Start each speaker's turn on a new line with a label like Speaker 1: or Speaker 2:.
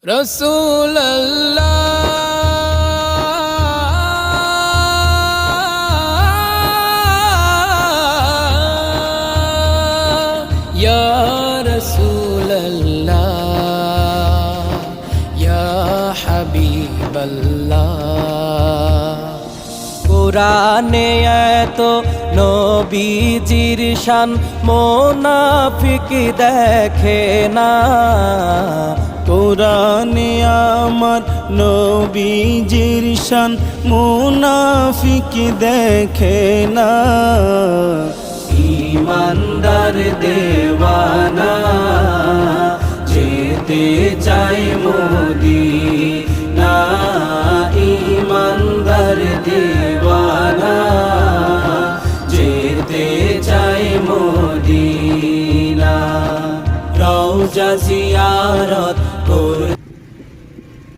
Speaker 1: রাসূলুল্লাহ ইয়া রাসূলুল্লাহ ইয়া হাবিবাল্লাহ।
Speaker 2: কুরআনে এত নবীজির শান মুনাফিক দেখে না।
Speaker 3: কোরআনে আমার নবীজির শান মুনাফিক দেখে না।
Speaker 2: ইমানদার দেওয়ানা যেতে চাই মদিনা। ইমানদার দেওয়ানা যেতে চাই মদিনা। রওজা জিয়ারত